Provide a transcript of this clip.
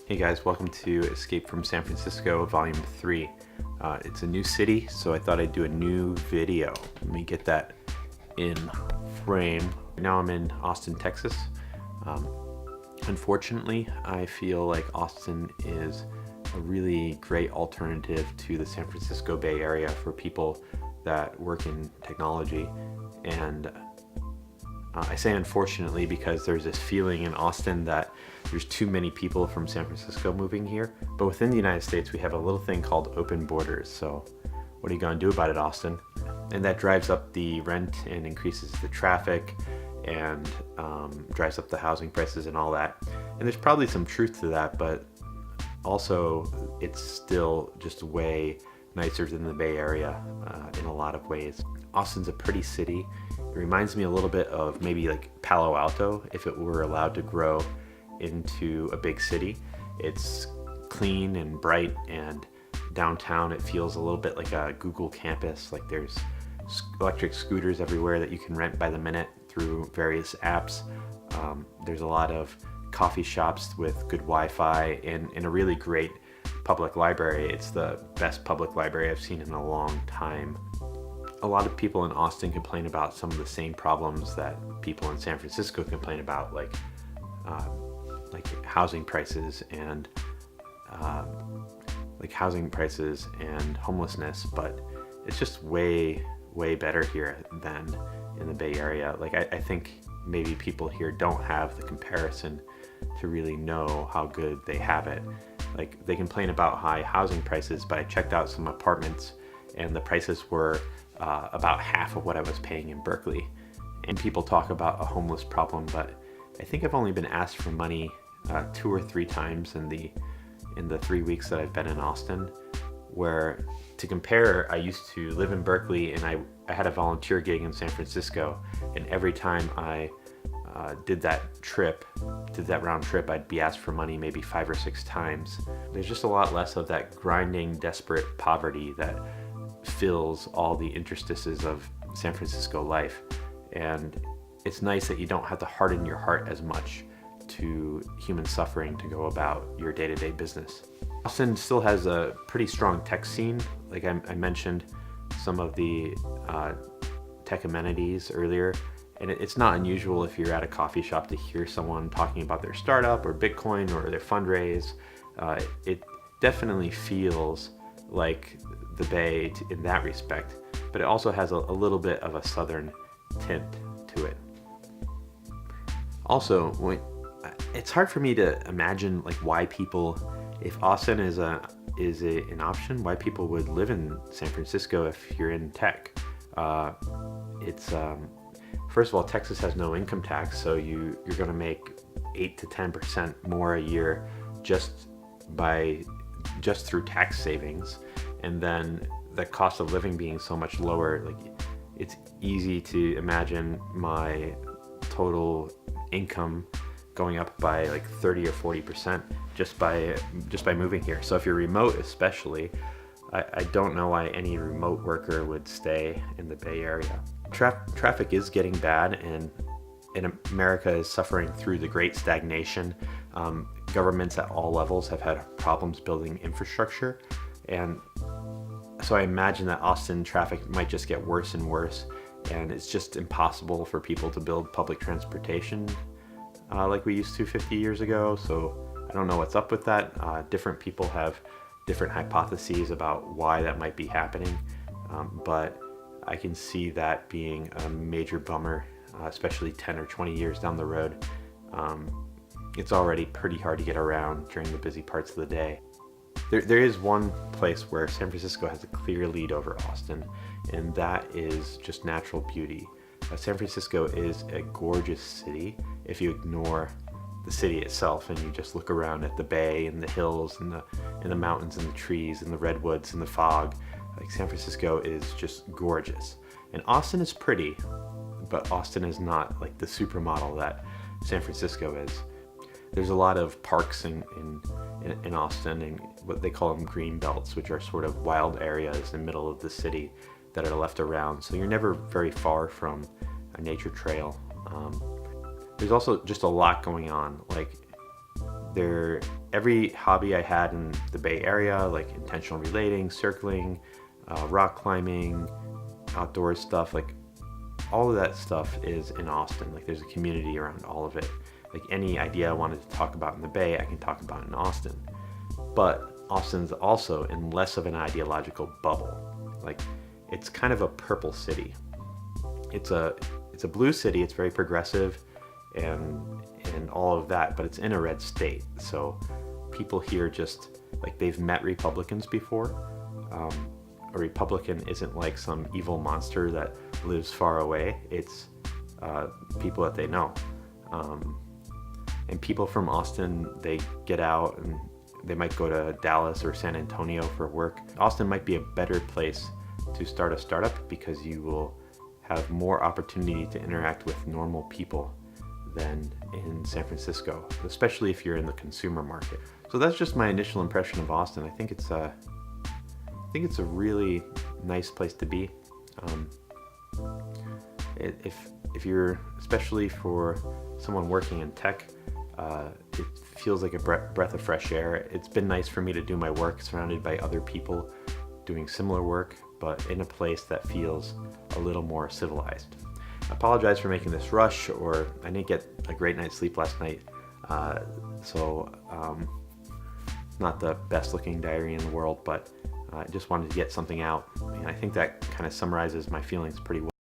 Hey guys, welcome to Escape from San Francisco Volume 3. It's a new city, so I thought I'd do a new video. Let me get that in frame. Now I'm in Austin, Texas. Unfortunately, I feel like Austin is a really great alternative to the San Francisco Bay Area for people that work in technology. And I say unfortunately because there's this feeling in Austin that there's too many people from San Francisco moving here. But within the United States, we have a little thing called open borders. So what are you going to do about it, Austin? And that drives up the rent and increases the traffic and drives up the housing prices and all that. And there's probably some truth to that, but also it's still just way nicer than the Bay Area in a lot of ways. Austin's a pretty city. It reminds me a little bit of maybe like Palo Alto if it were allowed to grow into a big city. It's clean and bright, and downtown it feels a little bit like a Google campus. Like there's electric scooters everywhere that you can rent by the minute through various apps. There's a lot of coffee shops with good Wi-Fi and a really great public library. It's the best public library I've seen in a long time. A lot of people in Austin complain about some of the same problems that people in San Francisco complain about, like housing prices and homelessness, but it's just way better here than in the Bay Area. Like I think maybe people here don't have the comparison to really know how good they have it. Like they complain about high housing prices, but I checked out some apartments and the prices were about half of what I was paying in Berkeley. And people talk about a homeless problem, but I think I've only been asked for money 2 or 3 times in the 3 weeks that I've been in Austin. Where, to compare, I used to live in Berkeley and I had a volunteer gig in San Francisco, and every time I did that round trip, I'd be asked for money maybe 5 or 6 times. There's just a lot less of that grinding, desperate poverty that fills all the interstices of San Francisco life. And it's nice that you don't have to harden your heart as much to human suffering to go about your day-to-day business. Austin still has a pretty strong tech scene. Like I mentioned some of the tech amenities earlier, and it's not unusual if you're at a coffee shop to hear someone talking about their startup or Bitcoin or their fundraise. It definitely feels like the Bay in that respect, but it also has a little bit of a southern tint to it. Also, it's hard for me to imagine like why people, if Austin is an option, why people would live in San Francisco if you're in tech. First of all, Texas has no income tax, so you're going to make 8 to 10% more a year just through tax savings, and then the cost of living being so much lower. Like it's easy to imagine my total income going up by like 30 or 40% just by moving here. So if you're remote, especially, I don't know why any remote worker would stay in the Bay Area. Traffic is getting bad, and America is suffering through the great stagnation. Governments at all levels have had problems building infrastructure, and so I imagine that Austin traffic might just get worse and worse, and it's just impossible for people to build public transportation like we used to 50 years ago. So I don't know what's up with that. Different people have different hypotheses about why that might be happening, but I can see that being a major bummer, especially 10 or 20 years down the road. It's already pretty hard to get around during the busy parts of the day. There is one place where San Francisco has a clear lead over Austin, and that is just natural beauty. San Francisco is a gorgeous city if you ignore the city itself and you just look around at the bay and the hills and the mountains and the trees and the redwoods and the fog. Like San Francisco is just gorgeous. And Austin is pretty, but Austin is not like the supermodel that San Francisco is. There's a lot of parks in Austin, and what they call them green belts, which are sort of wild areas in the middle of the city that are left around. So you're never very far from a nature trail. There's also just a lot going on. Like Every hobby I had in the Bay Area, like intentional relating, circling, rock climbing, outdoor stuff, like all of that stuff is in Austin. Like there's a community around all of it. Like any idea I wanted to talk about in the Bay, I can talk about in Austin. But Austin's also in less of an ideological bubble. Like it's kind of a purple city. It's a blue city. It's very progressive and all of that, but it's in a red state. So people here just like they've met Republicans before. A Republican isn't like some evil monster that lives far away. It's people that they know. And people from Austin, they get out and they might go to Dallas or San Antonio for work. Austin might be a better place to start a startup because you will have more opportunity to interact with normal people than in San Francisco, especially if you're in the consumer market. So that's just my initial impression of Austin. I think it's a really nice place to be. If you're, especially for someone working in tech, it feels like a breath of fresh air. It's been nice for me to do my work surrounded by other people doing similar work, but in a place that feels a little more civilized. I apologize for making this rush, or I didn't get a great night's sleep last night, so not the best looking diary in the world, but I just wanted to get something out, and I think that kind of summarizes my feelings pretty well.